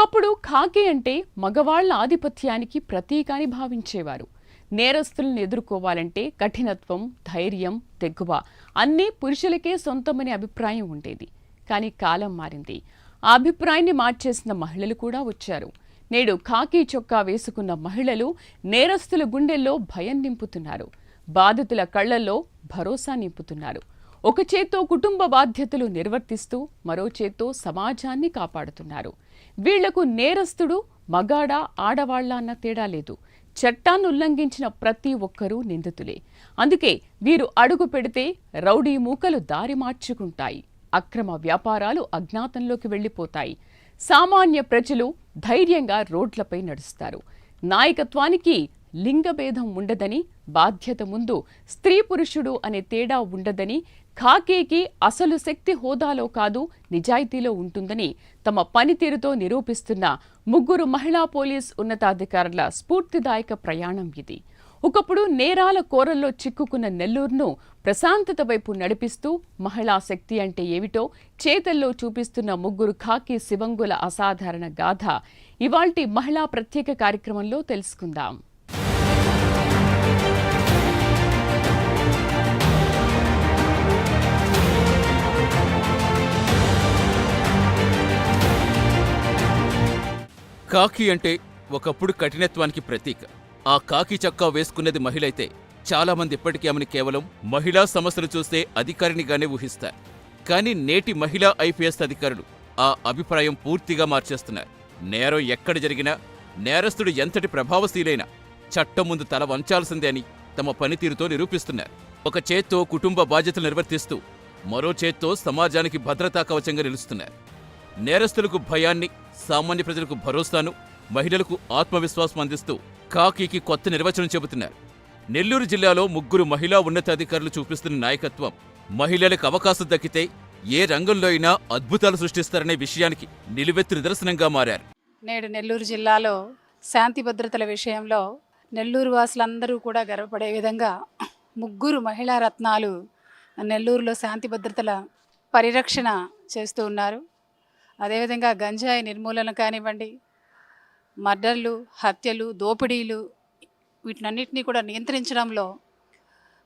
ఒకప్పుడు ఖాకీ అంటే మగవాళ్ల ఆధిపత్యానికి ప్రతీక అని భావించేవారు. నేరస్తులను ఎదుర్కోవాలంటే కఠినత్వం, ధైర్యం, తెగువ అన్నీ పురుషులకే సొంతమనే అభిప్రాయం ఉండేది. కానీ కాలం మారింది. ఆ అభిప్రాయాన్ని మార్చేసిన మహిళలు కూడా వచ్చారు. నేడు ఖాకీ చొక్కా వేసుకున్న మహిళలు నేరస్తుల గుండెల్లో భయం నింపుతున్నారు. బాధితుల కళ్లల్లో భరోసా నింపుతున్నారు. ఒక చేత్తో కుటుంబ బాధ్యతలు నిర్వర్తిస్తూ మరో చేత్తో సమాజాన్ని కాపాడుతున్నారు. వీళ్లకు నేరస్తుడు మగాడా ఆడవాళ్ల అన్న తేడా లేదు. చట్టాన్ని ఉల్లంఘించిన ప్రతి ఒక్కరూ నిందితులే. అందుకే వీరు అడుగు పెడితే రౌడీ మూకలు దారి మార్చుకుంటాయి. అక్రమ వ్యాపారాలు అజ్ఞాతంలోకి వెళ్లిపోతాయి. సామాన్య ప్రజలు ధైర్యంగా రోడ్లపై నడుస్తారు. నాయకత్వానికి లింగభేదం ఉండదని, బాధ్యత ముందు స్త్రీ పురుషుడు అనే తేడా ఉండదని, ఖాకీకి అసలు శక్తి హోదాలో కాదు నిజాయితీలో ఉంటుందని తమ పనితీరుతో నిరూపిస్తున్న ముగ్గురు మహిళా పోలీస్ ఉన్నతాధికారుల స్ఫూర్తిదాయక ప్రయాణం ఇది. ఒకప్పుడు నేరాల కోరల్లో చిక్కుకున్న నెల్లూరును ప్రశాంతత వైపు నడిపిస్తూ మహిళా శక్తి అంటే ఏమిటో చేతల్లో చూపిస్తున్న ముగ్గురు ఖాకీ శివంగుల అసాధారణ గాథ ఇవాల్టి మహిళా ప్రత్యేక కార్యక్రమంలో తెలుసుకుందాం. కాకి అంటే ఒకప్పుడు కఠినత్వానికి ప్రతీక. ఆ కాకి చొక్కా వేసుకున్నది మహిళైతే చాలామంది ఇప్పటికీ ఆమెను కేవలం మహిళా సమస్యలు చూస్తే అధికారినిగానే ఊహిస్తారు. కానీ నేటి మహిళా ఐపీఎస్ అధికారులు ఆ అభిప్రాయం పూర్తిగా మార్చేస్తున్నారు. నేరం ఎక్కడ జరిగినా, నేరస్తుడు ఎంతటి ప్రభావశీలైనా చట్టం ముందు తల వంచాల్సిందే అని తమ పనితీరుతో నిరూపిస్తున్నారు. ఒక చేత్తో కుటుంబ బాధ్యతలు నిర్వర్తిస్తూ మరో చేత్తో సమాజానికి భద్రతా కవచంగా నిలుస్తున్నారు. నేరస్తులకు భయాన్ని, సామాన్య ప్రజలకు భరోసాను, మహిళలకు ఆత్మవిశ్వాసం అందిస్తూ ఖాకీకి కొత్త నిర్వచనం చెబుతున్నారు. నెల్లూరు జిల్లాలో ముగ్గురు మహిళా ఉన్నతాధికారులు చూపిస్తున్న నాయకత్వం మహిళలకు అవకాశం దక్కితే ఏ రంగంలో అయినా అద్భుతాలు సృష్టిస్తారనే విషయానికి నిలువెత్తు నిదర్శనంగా మారారు. నేడు నెల్లూరు జిల్లాలో శాంతి భద్రతల విషయంలో నెల్లూరు వాసులందరూ కూడా గర్వపడే విధంగా ముగ్గురు మహిళా రత్నాలు నెల్లూరులో శాంతి భద్రతల పరిరక్షణ చేస్తూ ఉన్నారు. అదేవిధంగా గంజాయి నిర్మూలన కానివ్వండి, మర్డర్లు, హత్యలు, దోపిడీలు వీటినన్నిటినీ కూడా నియంత్రించడంలో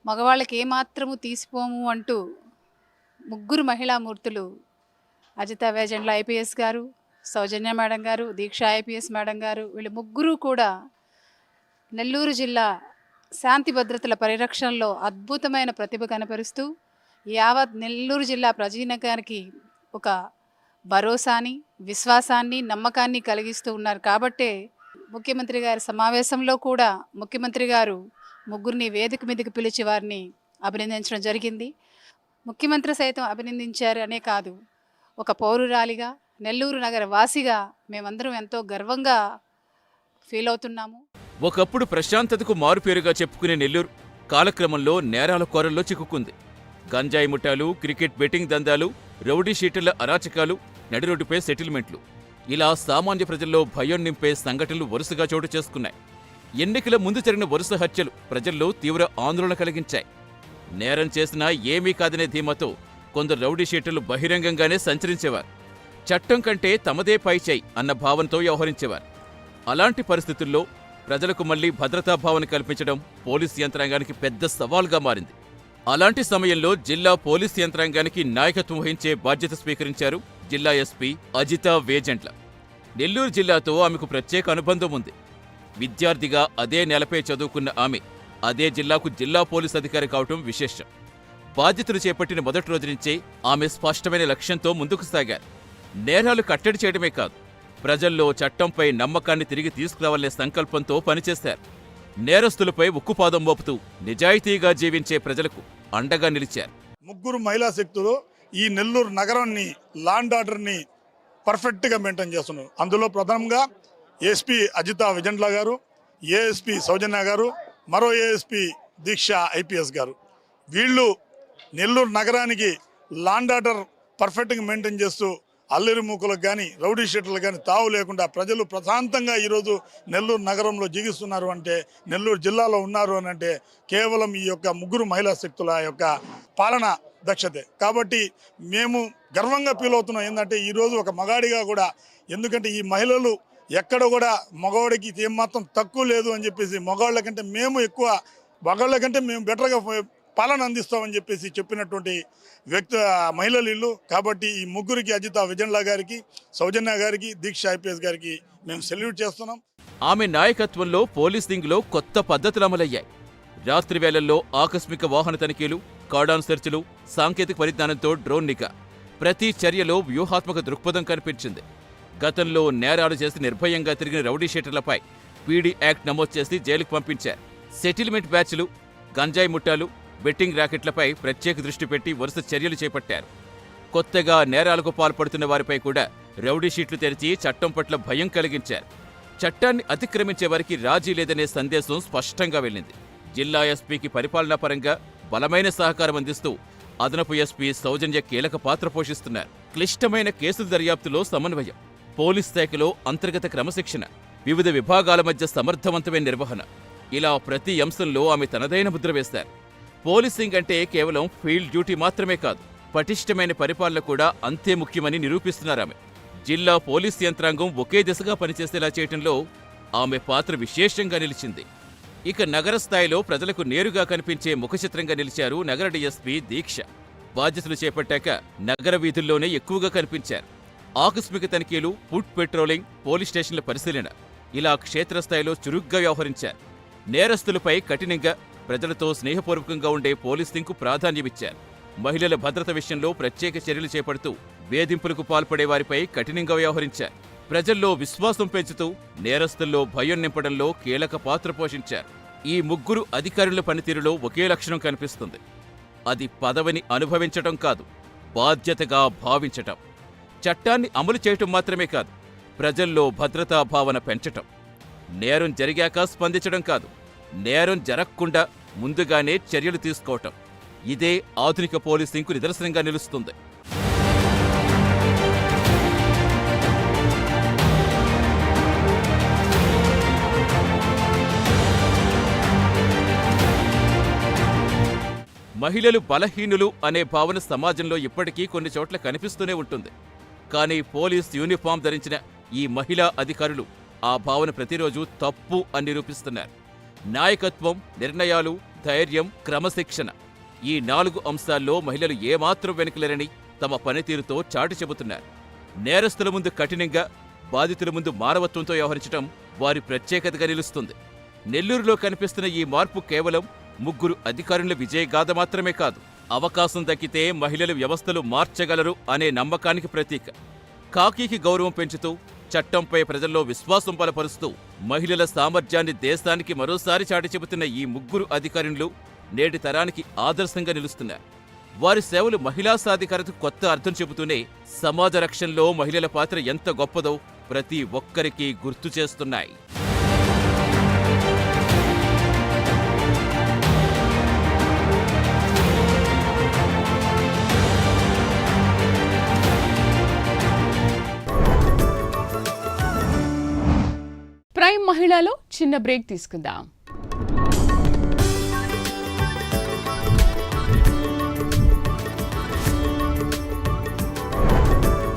మగవాళ్ళకి ఏమాత్రము తీసిపోము అంటూ ముగ్గురు మహిళామూర్తులు అజిత వేజండ్ల ఐపీఎస్ గారు, సౌజన్య మేడం గారు, దీక్ష ఐపీఎస్ మేడం గారు, వీళ్ళు ముగ్గురు కూడా నెల్లూరు జిల్లా శాంతి భద్రతల పరిరక్షణలో అద్భుతమైన ప్రతిభ కనపరుస్తూ యావత్ నెల్లూరు జిల్లా ప్రజానీకానికి ఒక భరోసాని, విశ్వాసాన్ని, నమ్మకాన్ని కలిగిస్తూ ఉన్నారు. కాబట్టే ముఖ్యమంత్రి గారి సమావేశంలో కూడా ముఖ్యమంత్రి గారు ముగ్గురిని వేదిక మీదకి పిలిచి వారిని అభినందించడం జరిగింది. ముఖ్యమంత్రి సైతం అభినందించారు అనే కాదు, ఒక పౌరురాలిగా, నెల్లూరు నగర వాసిగా మేమందరం ఎంతో గర్వంగా ఫీల్ అవుతున్నాము. ఒకప్పుడు ప్రశాంతతకు మారుపేరుగా చెప్పుకునే నెల్లూరు కాలక్రమంలో నేరాల కోరల్లో చిక్కుకుంది. గంజాయి ముఠాలు, క్రికెట్ బెట్టింగ్ దందాలు, రౌడీ షీటర్ల అరాచకాలు, నడిరోడ్డుపై సెటిల్మెంట్లు, ఇలా సామాన్య ప్రజల్లో భయం నింపే సంఘటనలు వరుసగా చోటు చేసుకున్నాయి. ఎన్నికల ముందు జరిగిన వరుస హత్యలు ప్రజల్లో తీవ్ర ఆందోళన కలిగించాయి. నేరం చేసినా ఏమీ కాదనే ధీమాతో కొందరు రౌడీ షీటర్లు బహిరంగంగానే సంచరించేవారు. చట్టం కంటే తమదే పైచేయి అన్న భావనతో వ్యవహరించేవారు. అలాంటి పరిస్థితుల్లో ప్రజలకు మళ్లీ భద్రతాభావన కల్పించడం పోలీసు యంత్రాంగానికి పెద్ద సవాల్గా మారింది. అలాంటి సమయంలో జిల్లా పోలీసు యంత్రాంగానికి నాయకత్వం వహించే బాధ్యత స్వీకరించారు జిల్లా ఎస్పీ అజిత వేజండ్ల. నెల్లూరు జిల్లాతో ఆమెకు ప్రత్యేక అనుబంధం ఉంది. విద్యార్థిగా అదే నెలపై చదువుకున్న ఆమె అదే జిల్లాకు జిల్లా పోలీసు అధికారి కావటం విశేషం. బాధ్యతలు చేపట్టిన మొదటి రోజు నుంచే ఆమె స్పష్టమైన లక్ష్యంతో ముందుకు సాగారు. నేరాలు కట్టడి చేయడమే కాదు, ప్రజల్లో చట్టంపై నమ్మకాన్ని తిరిగి తీసుకురావాలనే సంకల్పంతో పనిచేశారు. నేరస్తులపై ఉక్కుపాదం మోపుతూ నిజాయితీగా జీవించే ప్రజలకు అండగా నిలిచారు. ముగ్గురు మహిళా శక్తులు ఈ నెల్లూరు నగరాన్ని, లాండ్ ఆర్డర్ని పర్ఫెక్ట్గా మెయింటైన్ చేస్తున్నారు. అందులో ప్రధానంగా ఏఎస్పీ అజిత విజండ్ల గారు, ఏఎస్పీ సౌజన్య గారు, మరో ఏఎస్పీ దీక్ష ఐపీఎస్ గారు. వీళ్ళు నెల్లూరు నగరానికి లాండ్ ఆర్డర్ పర్ఫెక్ట్గా మెయింటైన్ చేస్తూ అల్లరి మూకలకు కానీ, రౌడీ షీటర్లకు కానీ తావు లేకుండా ప్రజలు ప్రశాంతంగా ఈరోజు నెల్లూరు నగరంలో జీవిస్తున్నారు అంటే, నెల్లూరు జిల్లాలో ఉన్నారు అని అంటే కేవలం ఈ యొక్క ముగ్గురు మహిళా శక్తుల యొక్క పాలన దక్షతే. కాబట్టి మేము గర్వంగా ఫీల్ అవుతున్నాం. ఏంటంటే ఈరోజు ఒక మగాడిగా కూడా, ఎందుకంటే ఈ మహిళలు ఎక్కడ కూడా మగవాడికి ఏమాత్రం తక్కువ లేదు అని చెప్పేసి, మగవాళ్ళ కంటే మేము ఎక్కువ, మగవాళ్ళ కంటే మేము బెటర్గా పాలన అందిస్తామని చెప్పేసి చెప్పినటువంటి వ్యక్తి మహిళలు ఇల్లు. కాబట్టి ఈ ముగ్గురికి, అజిత విజన్లా గారికి, సౌజన్య గారికి, దీక్ష ఐపీఎస్ గారికి మేము సెల్యూట్ చేస్తున్నాం. ఆమె నాయకత్వంలో పోలీసింగ్లో కొత్త పద్ధతులు అమలయ్యాయి. రాత్రి వేళల్లో ఆకస్మిక వాహన తనిఖీలు, కార్డాన్ సెర్చ్లు, సాంకేతిక పరిజ్ఞానంతో డ్రోన్ నిఘా, ప్రతి చర్యలో వ్యూహాత్మక దృక్పథం కనిపించింది. గతంలో నేరాలు చేసి నిర్భయంగా తిరిగిన రౌడీ షీటర్లపై పీడీ యాక్ట్ నమోదు చేసి జైలుకు పంపించారు. సెటిల్మెంట్ బ్యాచ్లు, గంజాయి ముఠాలు, బెట్టింగ్ ర్యాకెట్లపై ప్రత్యేక దృష్టి పెట్టి వరుస చర్యలు చేపట్టారు. కొత్తగా నేరాలకు పాల్పడుతున్న వారిపై కూడా రౌడీ షీట్లు తెరిచి చట్టం పట్ల భయం కలిగించారు. చట్టాన్ని అతిక్రమించే వారికి రాజీ లేదనే సందేశం స్పష్టంగా వెళ్ళింది. జిల్లా ఎస్పీకి పరిపాలనా పరంగా బలమైన సహకారం అందిస్తూ అదనపు ఎస్పీ సౌజన్య కీలక పాత్ర పోషిస్తున్నారు. క్లిష్టమైన కేసుల దర్యాప్తులో సమన్వయం, పోలీస్ శాఖలో అంతర్గత క్రమశిక్షణ, వివిధ విభాగాల మధ్య సమర్థవంతమైన నిర్వహణ, ఇలా ప్రతి అంశంలో ఆమె తనదైన ముద్ర వేశారు. పోలీసింగ్ అంటే కేవలం ఫీల్డ్ డ్యూటీ మాత్రమే కాదు, పటిష్టమైన పరిపాలన కూడా అంతే ముఖ్యమని నిరూపిస్తున్నారామె. జిల్లా పోలీస్ యంత్రాంగం ఒకే దిశగా పనిచేసేలా చేయటంలో ఆమె పాత్ర విశేషంగా నిలిచింది. ఇక నగర స్థాయిలో ప్రజలకు నేరుగా కనిపించే ముఖచిత్రంగా నిలిచారు నగర డీఎస్పీ దీక్ష. బాధ్యతలు చేపట్టాక నగర వీధుల్లోనే ఎక్కువగా కనిపించారు. ఆకస్మిక తనిఖీలు, ఫుడ్ పెట్రోలింగ్, పోలీస్ స్టేషన్ల పరిశీలన, ఇలా క్షేత్రస్థాయిలో చురుగ్గా వ్యవహరించారు. నేరస్తులపై కఠినంగా, ప్రజలతో స్నేహపూర్వకంగా ఉండే పోలీసింగ్కు ప్రాధాన్యమిచ్చారు. మహిళల భద్రత విషయంలో ప్రత్యేక చర్యలు చేపడుతూ వేధింపులకు పాల్పడే వారిపై కఠినంగా వ్యవహరించారు. ప్రజల్లో విశ్వాసం పెంచుతూ నేరస్తుల్లో భయం నింపడంలో కీలక పాత్ర పోషించారు. ఈ ముగ్గురు అధికారుల పనితీరులో ఒకే లక్షణం కనిపిస్తుంది. అది పదవిని అనుభవించటం కాదు, బాధ్యతగా భావించటం. చట్టాన్ని అమలు చేయటం మాత్రమే కాదు, ప్రజల్లో భద్రతా భావన పెంచటం. నేరం జరిగాక స్పందించడం కాదు, నేరం జరగకుండా ముందుగానే చర్యలు తీసుకోవటం. ఇదే ఆధునిక పోలీసింగ్కు నిదర్శనంగా నిలుస్తుంది. మహిళలు బలహీనులు అనే భావన సమాజంలో ఇప్పటికీ కొన్ని చోట్ల కనిపిస్తూనే ఉంటుంది. కానీ పోలీస్ యూనిఫామ్ ధరించిన ఈ మహిళా అధికారులు ఆ భావన ప్రతిరోజు తప్పు అని నిరూపిస్తున్నారు. నాయకత్వం, నిర్ణయాలు, ధైర్యం, క్రమశిక్షణ, ఈ 4 అంశాల్లో మహిళలు ఏమాత్రం వెనుకలేరని తమ పనితీరుతో చాటి చెబుతున్నారు. నేరస్తుల ముందు కఠినంగా, బాధితుల ముందు మానవత్వంతో వ్యవహరించడం వారి ప్రత్యేకతగా నిలుస్తుంది. నెల్లూరులో కనిపిస్తున్న ఈ మార్పు కేవలం ముగ్గురు అధికారుల విజయగాథ మాత్రమే కాదు, అవకాశం దక్కితే మహిళలు వ్యవస్థలు మార్చగలరు అనే నమ్మకానికి ప్రతీక. కాకీకి గౌరవం పెంచుతూ, చట్టంపై ప్రజల్లో విశ్వాసం బలపరుస్తూ, మహిళల సామర్థ్యాన్ని దేశానికి మరోసారి చాటి చెబుతున్న ఈ ముగ్గురు అధికారులు నేటి తరానికి ఆదర్శంగా నిలుస్తున్నారు. వారి సేవలు మహిళా సాధికారతకు కొత్త అర్థం చెబుతూనే సమాజ రక్షణలో మహిళల పాత్ర ఎంత గొప్పదో ప్రతి ఒక్కరికి గుర్తు చేస్తున్నాయి. ప్రైమ్ మహిళలో చిన్న బ్రేక్ తీసుకుందాం.